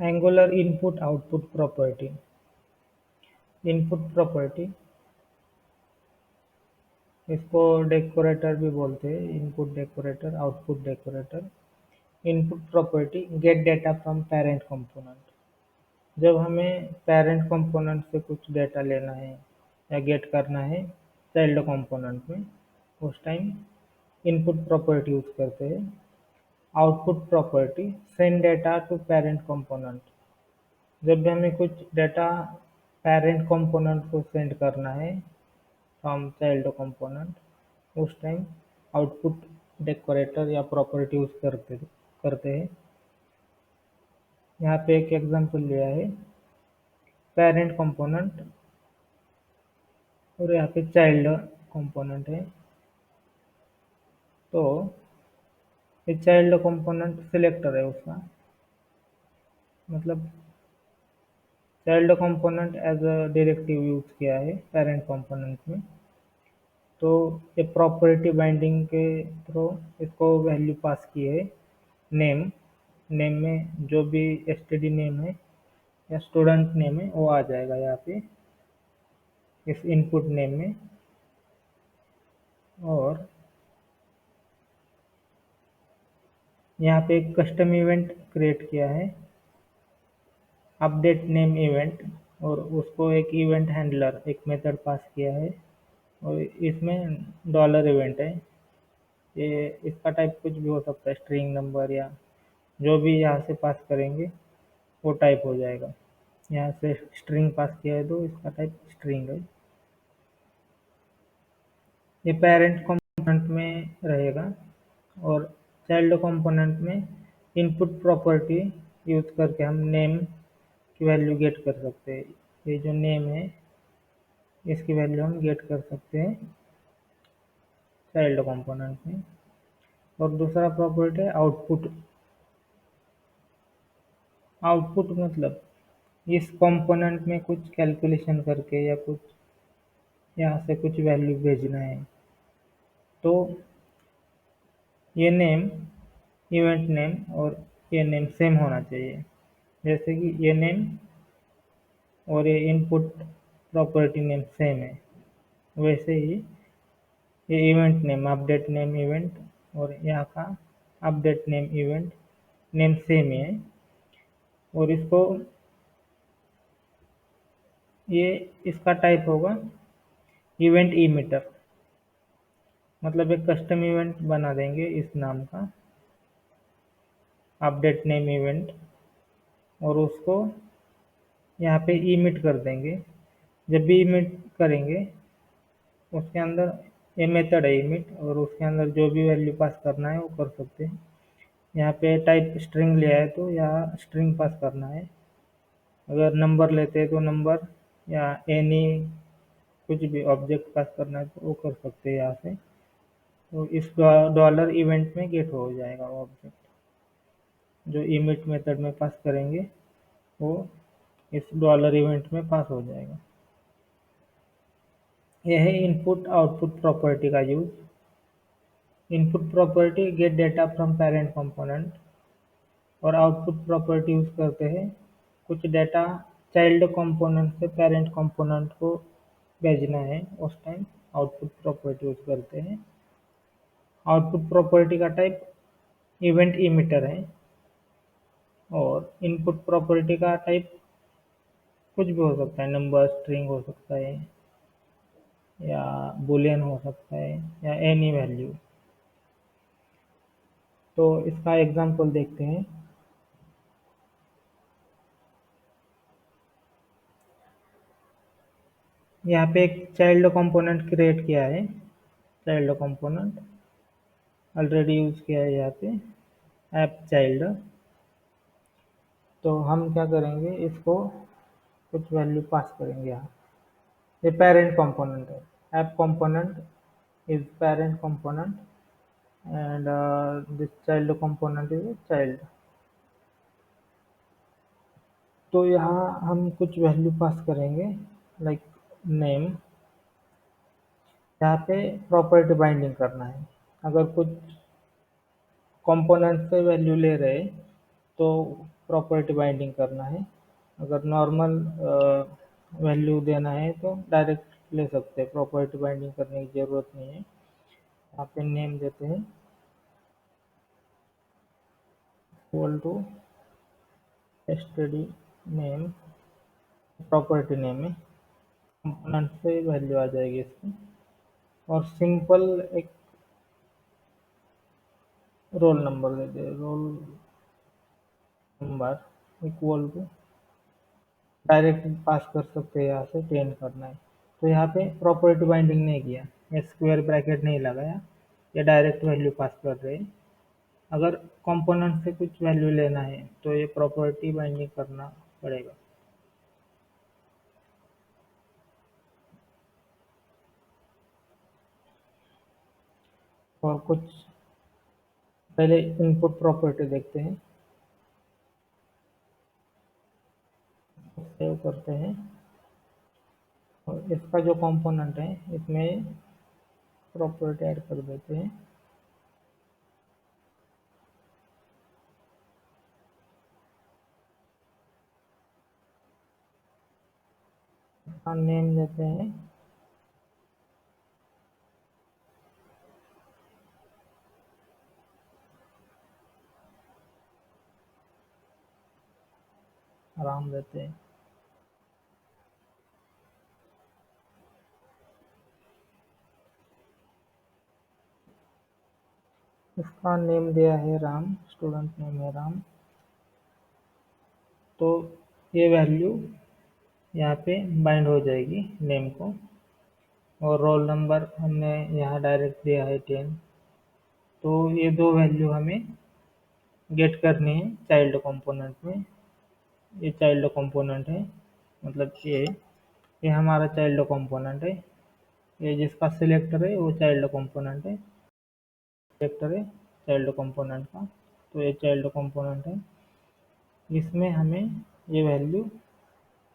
Angular input output property. Input property, इसको decorator भी बोलते हैं, input decorator, output decorator. Input property gate data from parent component. जब हमें पेरेंट कंपोनेंट से कुछ डेटा लेना है या गेट करना है चाइल्ड कंपोनेंट में, उस टाइम इनपुट प्रॉपर्टी यूज करते हैं। Output property send data to parent component. जब भी हमें कुछ डेटा पेरेंट कंपोनेंट को सेंड करना है फ्रॉम चाइल्ड कंपोनेंट, उस टाइम आउटपुट डेकोरेटर या प्रॉपर्टी यूज करते हैं। यहाँ पे एक एग्जांपल लिया है, पेरेंट कंपोनेंट और यहाँ पे चाइल्ड कंपोनेंट है। तो ये चाइल्ड कंपोनेंट सिलेक्टर है उसका, मतलब child component as a directive use किया है पेरेंट कंपोनेंट में। तो ये प्रॉपर्टी बाइंडिंग के थ्रू इसको वैल्यू पास की है। नेम, नेम में जो भी एसटीडी नेम है या स्टूडेंट नेम है वो आ जाएगा यहाँ पे इस इनपुट नेम में। और यहाँ पे एक कस्टम इवेंट क्रिएट किया है, अपडेट नेम इवेंट, और उसको एक इवेंट हैंडलर एक मेथड पास किया है और इसमें डॉलर इवेंट है। ये इसका टाइप कुछ भी हो सकता है, स्ट्रिंग नंबर या जो भी यहाँ से पास करेंगे वो टाइप हो जाएगा। यहाँ से स्ट्रिंग पास किया है तो इसका टाइप स्ट्रिंग है। ये पेरेंट कंपोनेंट में रहेगा और चाइल्ड कंपोनेंट में इनपुट प्रॉपर्टी यूज करके हम नेम की वैल्यू गेट कर सकते हैं। ये जो नेम है इसकी वैल्यू हम गेट कर सकते हैं चाइल्ड कंपोनेंट में। और दूसरा प्रॉपर्टी है आउटपुट। आउटपुट मतलब इस कंपोनेंट में कुछ कैलकुलेशन करके या कुछ यहाँ से कुछ वैल्यू भेजना है, तो ये नेम, इवेंट नेम और ये नेम सेम होना चाहिए। जैसे कि ये नेम और ये इनपुट प्रॉपर्टी नेम सेम है, वैसे ही ये event name, update name event और यहाँ का update name event name same ही है। और इसको ये इसका टाइप होगा इवेंट इमिटर, मतलब एक कस्टम इवेंट बना देंगे इस नाम का, अपडेट नेम इवेंट, और उसको यहाँ पे इमिट कर देंगे। जब भी इमिट करेंगे उसके अंदर ये मेथड है इमिट, और उसके अंदर जो भी वैल्यू पास करना है वो कर सकते हैं। यहाँ पे टाइप स्ट्रिंग लिया है तो यहाँ स्ट्रिंग पास करना है। अगर नंबर लेते हैं तो नंबर या एनी कुछ भी ऑब्जेक्ट पास करना है तो वो कर सकते हैं यहाँ से। तो इस डॉलर इवेंट में गेट हो जाएगा वो ऑब्जेक्ट जो इमिट मेथड में पास करेंगे, वो इस डॉलर इवेंट में पास हो जाएगा। यह है इनपुट आउटपुट प्रॉपर्टी का use. Input property gate data from parent component और आउटपुट प्रॉपर्टी यूज करते हैं कुछ डेटा चाइल्ड कंपोनेंट से पेरेंट कंपोनेंट को भेजना है, उस टाइम आउटपुट प्रॉपर्टी यूज करते हैं। आउटपुट प्रॉपर्टी का टाइप इवेंट इमिटर है और इनपुट प्रॉपर्टी का टाइप कुछ भी हो सकता है, नंबर, स्ट्रिंग हो सकता है या बुलियन हो सकता है या एनी वैल्यू। तो इसका एग्जांपल देखते हैं। यहाँ पे एक चाइल्ड कंपोनेंट क्रिएट किया है, चाइल्ड कंपोनेंट ऑलरेडी यूज किया है यहाँ पे ऐप चाइल्ड। तो हम क्या करेंगे, इसको कुछ वैल्यू पास करेंगे यहाँ। ये पेरेंट कंपोनेंट है, app component is parent component and this child component is child. तो यहाँ हम कुछ वैल्यू पास करेंगे लाइक नेम। यहाँ पे प्रॉपर्टी बाइंडिंग करना है। अगर कुछ कंपोनेंट से वैल्यू ले रहे तो प्रॉपर्टी बाइंडिंग करना है। अगर नॉर्मल वैल्यू देना है तो डायरेक्ट ले सकते हैं, प्रॉपर्टी बाइंडिंग करने की ज़रूरत नहीं है। यहाँ पे नेम देते हैं equal to STD name, property name है, कंपोनेंट से वैल्यू आ जाएगी इसकी। और सिंपल एक रोल नंबर दे दे, roll number equal to, direct pass कर सकते हैं, यहाँ से 10 करना है। तो यहाँ पे प्रॉपर्टी बाइंडिंग नहीं किया, या स्क्वायर ब्रैकेट नहीं लगाया, या डायरेक्ट वैल्यू पास कर रहे हैं। अगर कंपोनेंट से कुछ वैल्यू लेना है तो ये प्रॉपर्टी बाइंडिंग करना पड़ेगा। और कुछ पहले इनपुट प्रॉपर्टी देखते हैं, सेव करते हैं, और इसका जो कंपोनेंट है इसमें प्रॉपर्टी ऐड कर देते हैं। इसका नेम देते हैं राम देते हैं। इसका नेम दिया है राम, स्टूडेंट नेम है राम। तो ये वैल्यू यहाँ पे बाइंड हो जाएगी नेम को। और रोल नंबर हमने यहाँ डायरेक्ट दिया है 10। तो ये दो वैल्यू हमें गेट करनी है चाइल्ड कंपोनेंट में। ये चाइल्ड कंपोनेंट है, मतलब ये हमारा चाइल्ड कंपोनेंट है। ये जिसका सिलेक्टर है वो चाइल्ड कंपोनेंट है, सिलेक्टर है चाइल्ड कंपोनेंट का। तो ये चाइल्ड कंपोनेंट है, इसमें हमें ये वैल्यू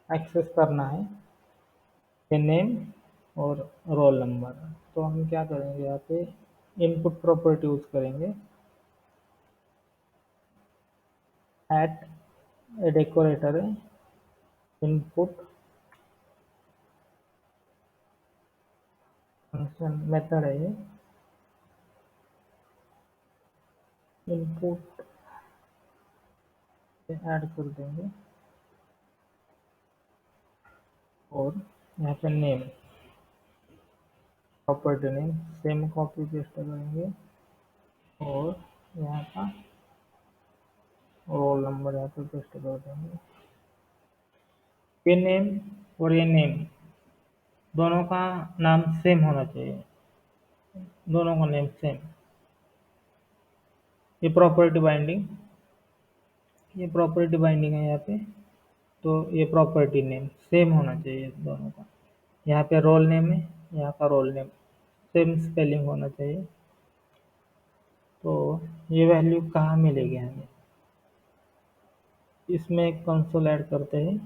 एक्सेस करना है, ये नेम और रोल नंबर। तो हम क्या करेंगे, यहाँ पे इनपुट प्रॉपर्टी यूज करेंगे, एट डेकोरेटर है, इनपुट फंक्शन मेथड है ये, इनपुट ऐड कर देंगे, और यहाँ पे name, property name same copy paste करेंगे, और यहाँ का रोल नंबर यहाँ पे पेस्ट कर देंगे। ये नेम और ये नेम दोनों का नाम सेम होना चाहिए, दोनों का नेम सेम। ये प्रॉपर्टी बाइंडिंग, ये प्रॉपर्टी बाइंडिंग है यहाँ पे। तो ये प्रॉपर्टी नेम सेम होना चाहिए दोनों का। यहाँ पे रोल नेम है, यहाँ का रोल नेम सेम स्पेलिंग होना चाहिए। तो ये वैल्यू कहाँ मिलेगी हमें, इसमें एक कंसोल ऐड करते हैं,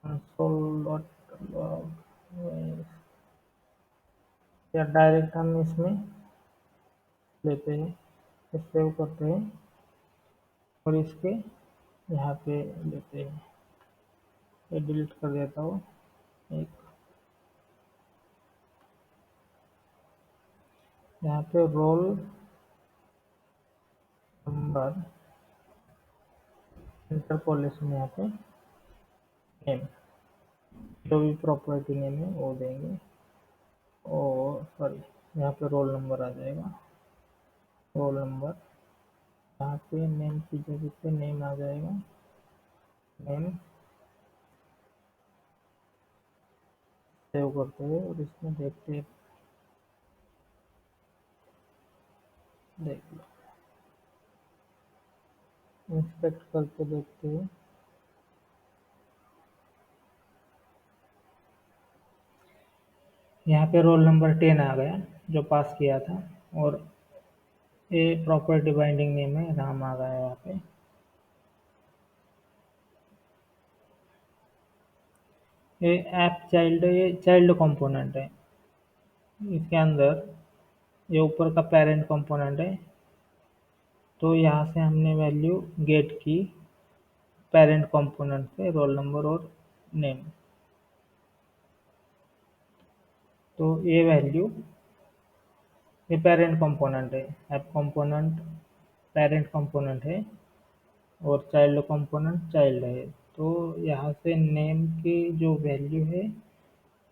कंसोल डॉट लॉग, या डायरेक्ट हम इसमें लेते हैं, सेव करते हैं, और इसके यहाँ पे लेते हैं, ये डिलीट कर देता हूँ एक। यहाँ पे रोल नंबर इंटरपोलेशन, यहाँ पे नेम, जो भी प्रॉपर्टी नेम है वो देंगे। और सॉरी, यहाँ पे रोल नंबर आ जाएगा, रोल नंबर, यहाँ पे नेम की जगह पे नेम आ जाएगा, नेम, सेव करते हैं, और इसमें देखते हैं, देख लो, इंस्पेक्ट करके देखते हैं। यहाँ पे रोल नंबर 10 आ गया जो पास किया था, और ये प्रॉपर्टी बाइंडिंग नेम है राम आ गया यहाँ पे। ये ऐप चाइल्ड, ये चाइल्ड कंपोनेंट है, इसके अंदर ये ऊपर का पेरेंट कंपोनेंट है, तो यहाँ से हमने वैल्यू गेट की पेरेंट कंपोनेंट पे रोल नंबर और नेम। तो ये वैल्यू, ये पेरेंट कंपोनेंट है, ऐप कंपोनेंट पेरेंट कंपोनेंट है और चाइल्ड कंपोनेंट चाइल्ड है। तो यहाँ से नेम की जो वैल्यू है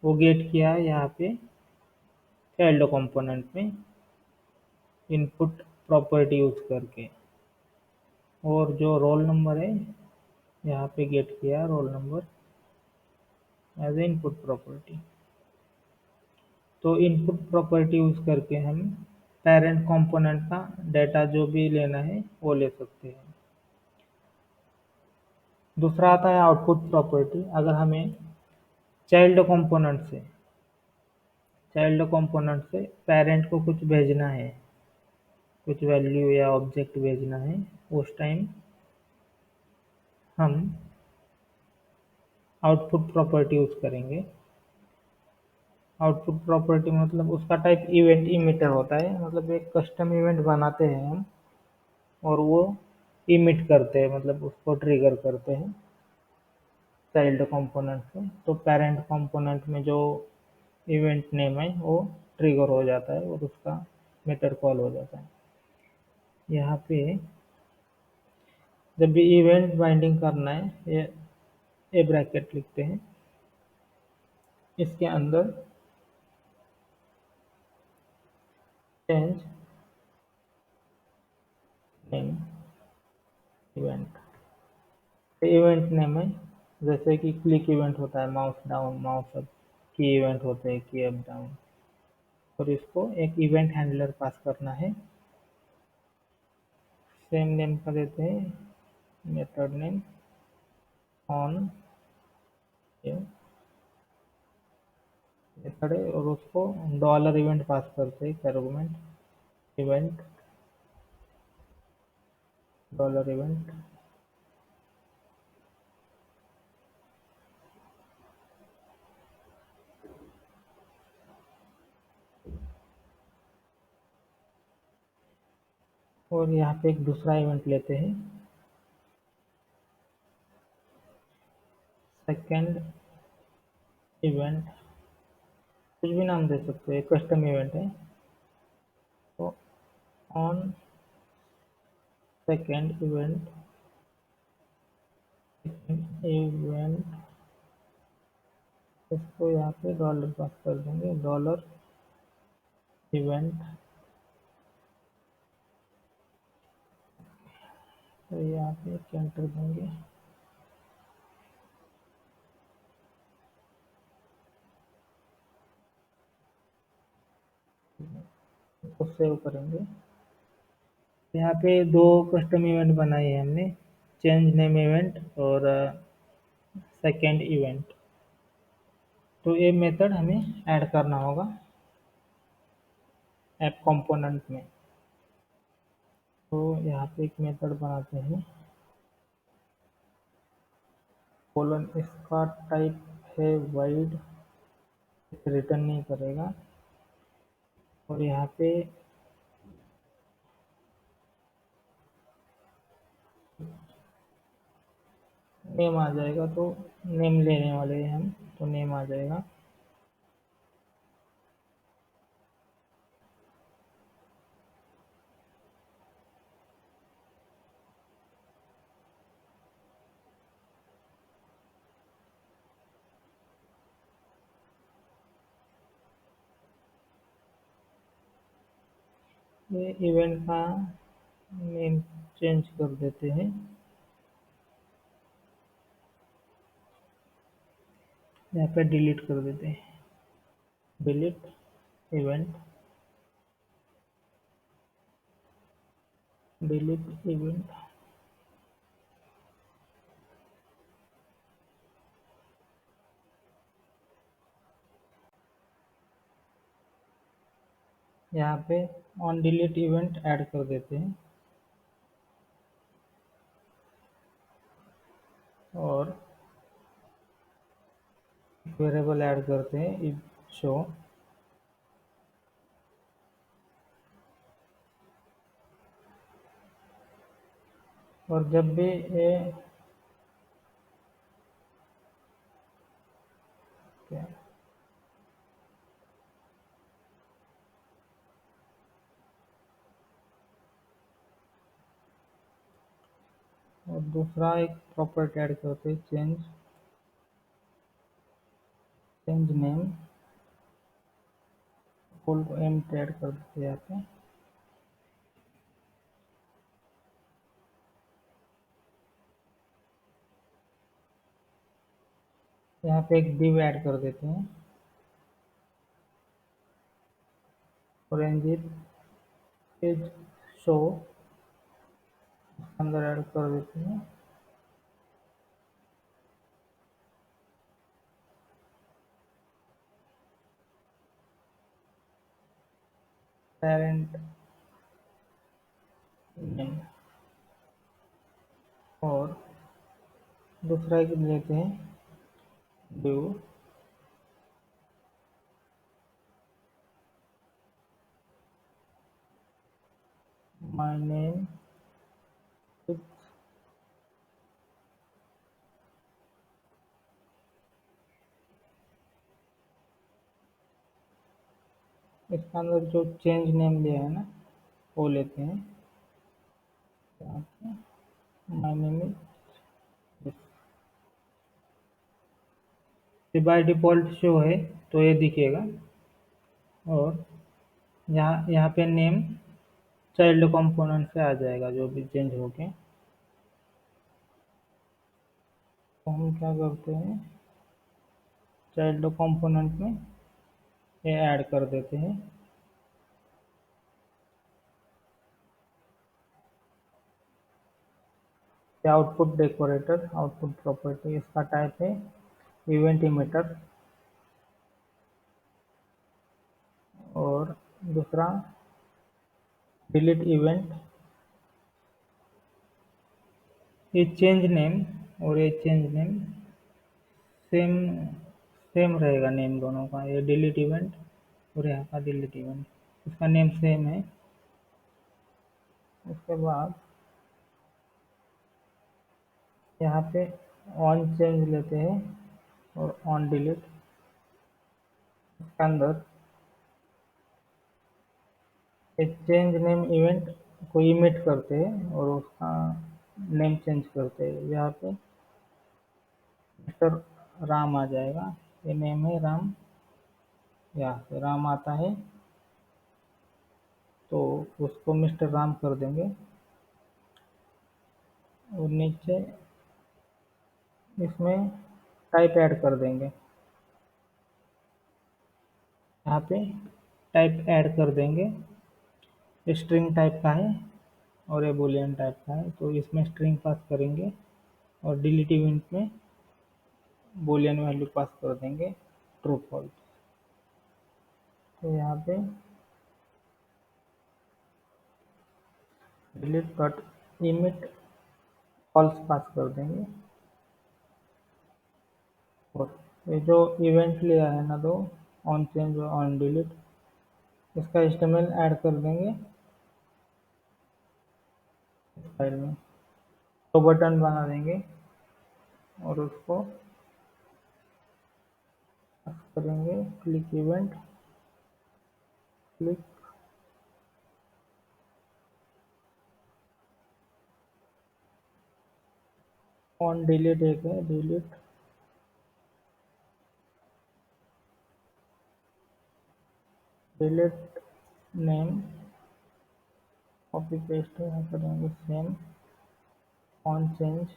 वो गेट किया है यहाँ पे चाइल्ड कंपोनेंट में इनपुट प्रॉपर्टी यूज करके, और जो रोल नंबर है यहाँ पे गेट किया roll number as a input property. तो इनपुट प्रॉपर्टी यूज करके हम पेरेंट कंपोनेंट का डाटा जो भी लेना है वो ले सकते हैं। दूसरा आता है आउटपुट प्रॉपर्टी। अगर हमें चाइल्ड कंपोनेंट से पेरेंट को कुछ भेजना है, कुछ वैल्यू या ऑब्जेक्ट भेजना है, उस टाइम हम आउटपुट प्रॉपर्टी यूज करेंगे। आउटपुट प्रॉपर्टी मतलब उसका टाइप इवेंट इमिटर होता है, मतलब एक कस्टम इवेंट बनाते हैं हम और वो इमिट करते हैं, मतलब उसको ट्रिगर करते हैं चाइल्ड कंपोनेंट से। तो पेरेंट कंपोनेंट में जो इवेंट नेम है वो ट्रिगर हो जाता है और उसका मेथड कॉल हो जाता है। यहाँ पे जब भी इवेंट बाइंडिंग करना है, ये ए ब्रैकेट लिखते हैं, इसके अंदर change name event, event name है जैसे कि क्लिक इवेंट होता है, माउस डाउन माउस अप, की इवेंट होते हैं की अप डाउन, और इसको एक इवेंट हैंडलर पास करना है। सेम नेम का देते हैं मेथड नेम ऑन मेथड है, और उसको डॉलर इवेंट पास करते हैं आर्गुमेंट इवेंट डॉलर इवेंट। और यहाँ पे एक दूसरा इवेंट लेते हैं सेकेंड इवेंट, कुछ भी नाम दे सकते हैं, कस्टम इवेंट है। तो ऑन सेकेंड इवेंट इसको यहाँ पे डॉलर पास कर देंगे, डॉलर इवेंट। तो यहाँ पे एंटर देंगे, उसको सेव करेंगे। यहाँ पे दो कस्टम इवेंट बनाए हैं हमने, चेंज नेम इवेंट और सेकेंड इवेंट। तो ये मेथड हमें ऐड करना होगा ऐप कंपोनेंट में। तो यहाँ पे एक मेथड बनाते हैं कोलन, इसका टाइप है वाइड, रिटर्न नहीं करेगा, और यहाँ पे नेम आ जाएगा। तो नेम लेने वाले हैं हम, तो नेम आ जाएगा। ये इवेंट का नेम चेंज कर देते हैं, यहाँ पे डिलीट कर देते हैं, डिलीट इवेंट, डिलीट इवेंट। यहाँ पे ऑन डिलीट इवेंट ऐड कर देते हैं और वेरिएबल ऐड करते हैं इफ शो, और जब भी ये क्या, और दूसरा एक प्रॉपर्टी ऐड करते हैं, चेंज चेंज नेम, फुल को एम ऐड कर देते हैं यहाँ पे। यहाँ पे एक div ऐड कर देते हैं, और एनजिन पेज शो अंदर ऐड कर देते हैं। पेरेंट नेम, और दूसरा एक लेते हैं, div माय नेम, इसके अंदर जो चेंज नेम लिया है ना वो लेते हैं, my name is, by default show है तो ये दिखेगा। और यहाँ यहाँ पे नेम चाइल्ड कंपोनेंट से आ जाएगा जो भी चेंज हो के। तो हम क्या करते हैं, चाइल्ड कंपोनेंट में ये ऐड कर देते हैं। आउटपुट डेकोरेटर, आउटपुट प्रॉपर्टी, इसका टाइप है इवेंट इमिटर। और दूसरा डिलीट इवेंट, ये चेंज नेम और ये चेंज नेम सेम सेम रहेगा नेम दोनों का, ये डिलीट इवेंट और यहाँ का डिलीट इवेंट, इसका नेम सेम है। उसके बाद यहाँ पे ऑन चेंज लेते हैं और ऑन डिलीट, इसके अंदर एक चेंज नेम इवेंट को इमिट करते हैं और उसका नेम चेंज करते हैं। यहाँ पे मिस्टर राम आ जाएगा, ये नेम है राम, यहाँ पे राम आता है तो उसको मिस्टर राम कर देंगे। और नीचे इसमें टाइप ऐड कर देंगे, यहाँ पे टाइप ऐड कर देंगे, स्ट्रिंग टाइप का है और ये बूलियन टाइप का है, तो इसमें स्ट्रिंग पास करेंगे और डिलीट इवेंट में बूलियन वैल्यू पास कर देंगे, ट्रू फॉल्स। तो यहाँ पे डिलीट डॉट इमिट फॉल्स पास कर देंगे। और ये जो इवेंट लिया है ना, दो ऑन चेंज और ऑन डिलीट, इसका एचटीएमएल ऐड कर देंगे फाइल में, तो बटन बना देंगे और उसको करेंगे click event, click on delete, एक है delete, delete name, copy paste यहाँ करेंगे same, on change,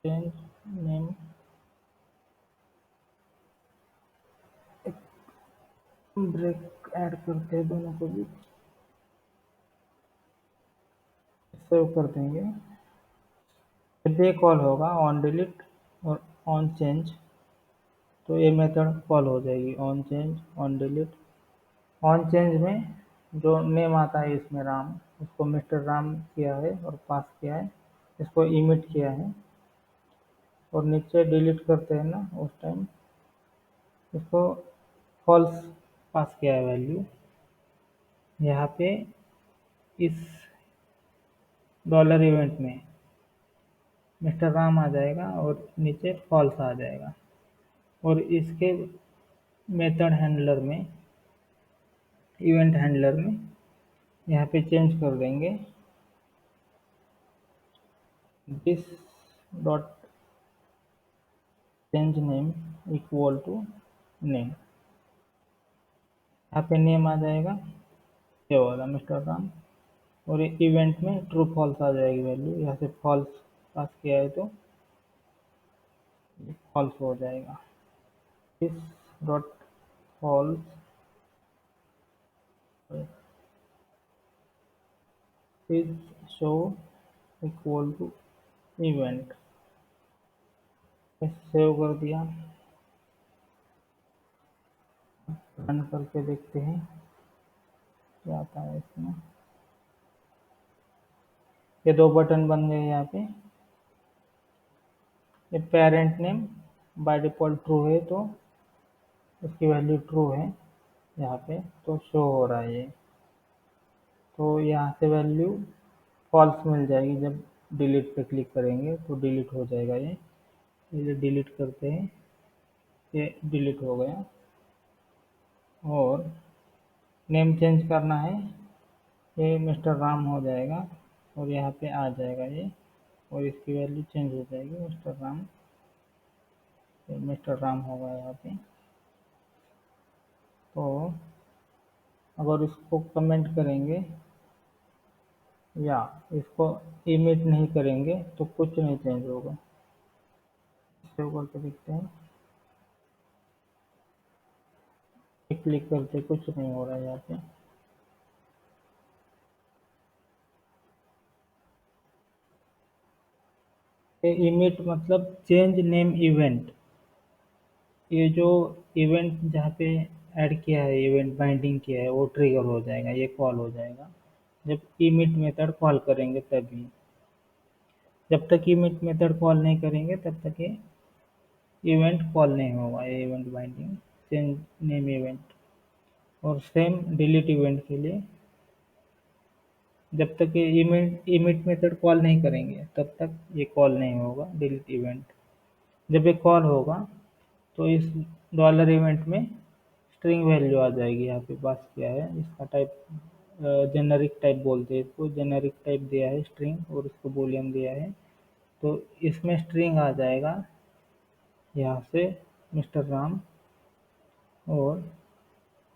change name, break add करते हैं दोनों को भी, सेव कर देंगे। जब ये कॉल होगा ऑन डिलीट और ऑन चेंज, तो ये मेथड कॉल हो जाएगी, on change on delete. On change में जो नेम आता है इसमें राम, उसको मिस्टर राम किया है और पास किया है, इसको इमिट किया है। और नीचे डिलीट करते हैं ना उस टाइम इसको फॉल्स पास किया है वैल्यू। यहाँ पे इस डॉलर इवेंट में मिस्टर राम आ जाएगा और नीचे फॉल्स आ जाएगा। और इसके मेथड हैंडलर में, इवेंट हैंडलर में यहाँ पे चेंज कर देंगे this dot change name equal to name. यहाँ पे नेम आ जाएगा ये वाला मिस्टर राम, और इवेंट में ट्रू फॉल्स आ जाएगी वैल्यू। यहाँ से फॉल्स पास किया है तो फॉल्स हो जाएगा। This dot false is show equal to event. Save कर दिया, रन करके देखते हैं क्या आता है इसमें। ये दो बटन बन गए यहाँ पे। ये parent name by default true है तो इसकी वैल्यू ट्रू है यहाँ पे, तो शो हो रहा है ये। तो यहाँ से वैल्यू फॉल्स मिल जाएगी, जब डिलीट पे क्लिक करेंगे तो डिलीट हो जाएगा ये डिलीट करते हैं, ये डिलीट हो गया। और नेम चेंज करना है, ये मिस्टर राम हो जाएगा और यहाँ पे आ जाएगा ये, और इसकी वैल्यू चेंज हो जाएगी मिस्टर राम, ये मिस्टर राम होगा यहाँ पे। तो अगर इसको कमेंट करेंगे या इसको इमिट नहीं करेंगे तो कुछ नहीं चेंज होगा। सेव करके देखते हैं, क्लिक करते कुछ नहीं हो रहा है यहाँ पे। इमिट मतलब चेंज नेम इवेंट। ये जो इवेंट जहाँ पे ऐड किया है, इवेंट बाइंडिंग किया है, वो ट्रिगर हो जाएगा, ये कॉल हो जाएगा जब इमिट मेथड कॉल करेंगे तभी। जब तक इमिट मेथड कॉल नहीं करेंगे तब तक ये इवेंट कॉल नहीं होगा, ये event binding change name event. और सेम डिलीट इवेंट के लिए जब तक ये इमिट मेथड कॉल नहीं करेंगे तब तक ये कॉल नहीं होगा डिलीट इवेंट। जब ये कॉल होगा तो इस डॉलर इवेंट में स्ट्रिंग वैल्यू आ जाएगी, यहाँ पे पास किया है। इसका टाइप जेनरिक टाइप बोलते हैं इसको, जेनरिक टाइप दिया है स्ट्रिंग और इसको बूलियन दिया है, तो इसमें स्ट्रिंग आ जाएगा यहाँ से मिस्टर राम। और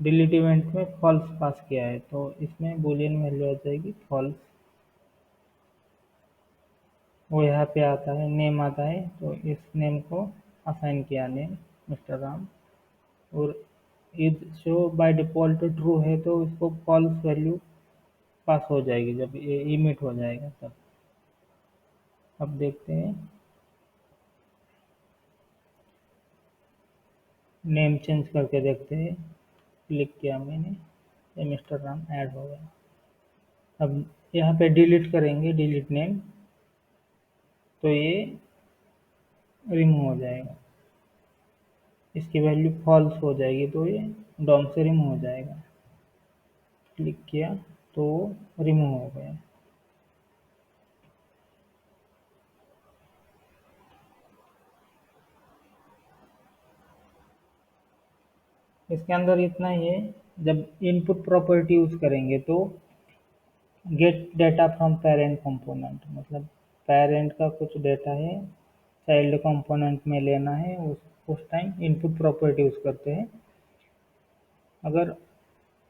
डिलीट इवेंट में फॉल्स पास किया है तो इसमें बूलियन वैल्यू आ जाएगी फॉल्स। वो यहाँ पे आता है नेम आता है, तो इस नेम को असाइन किया नेम मिस्टर राम। और is show by default true है तो इसको फॉल्स वैल्यू पास हो जाएगी जब ये इमिट हो जाएगा तब। अब देखते हैं, नेम चेंज करके देखते हैं। क्लिक किया मैंने, ये मिस्टर राम ऐड हो गया। अब यहाँ पे डिलीट करेंगे, डिलीट नेम, तो ये रिमूव हो जाएगा, इसकी वैल्यू फॉल्स हो जाएगी तो ये डॉम से रिमूव हो जाएगा। क्लिक किया तो रिमूव हो गया। इसके अंदर इतना ही है, जब इनपुट प्रॉपर्टी यूज करेंगे तो gate data from parent component, मतलब पेरेंट का कुछ डेटा है चाइल्ड कंपोनेंट में लेना है, उस टाइम इनपुट प्रॉपर्टी यूज करते हैं। अगर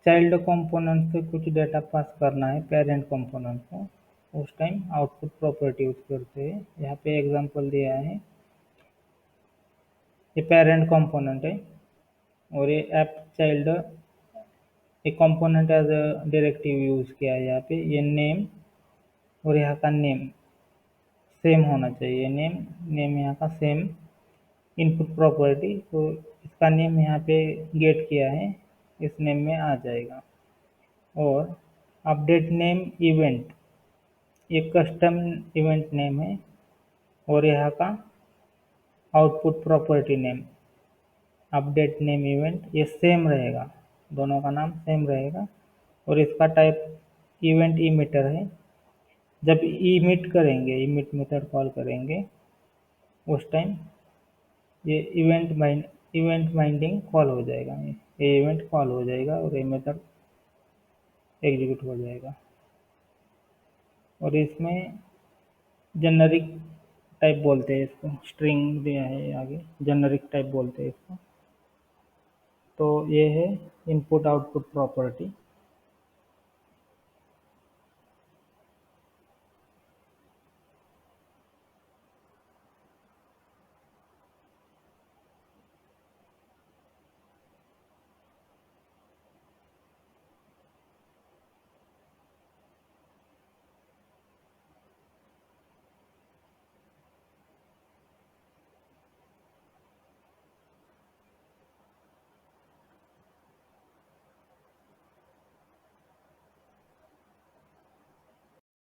चाइल्ड कंपोनेंट से कुछ डेटा पास करना है पेरेंट कंपोनेंट को, उस टाइम आउटपुट प्रॉपर्टी यूज करते हैं। यहाँ पे एग्जांपल दिया है, ये पेरेंट कंपोनेंट है और ये ऐप चाइल्ड, एक कंपोनेंट एज डायरेक्टिव यूज किया है। यहाँ पे ये नेम और यहाँ का नेम सेम होना चाहिए, नेम नेम यहाँ का सेम इनपुट प्रॉपर्टी, तो इसका नेम यहाँ पे गेट किया है, इस नेम में आ जाएगा। और अपडेट नेम इवेंट, ये कस्टम इवेंट नेम है और यहाँ का output property name, update name event, ये सेम रहेगा, दोनों का नाम सेम रहेगा। और इसका टाइप इवेंट इमिटर है। जब इमिट करेंगे, इमिट मेथड कॉल करेंगे, उस टाइम ये इवेंट बाइंडिंग कॉल हो जाएगा, ये इवेंट कॉल हो जाएगा और ये मेथड एग्जीक्यूट हो जाएगा। और इसमें जेनरिक टाइप बोलते हैं इसको, स्ट्रिंग दिया है आगे, जेनरिक टाइप बोलते हैं इसको। तो ये है इनपुट आउटपुट प्रॉपर्टी।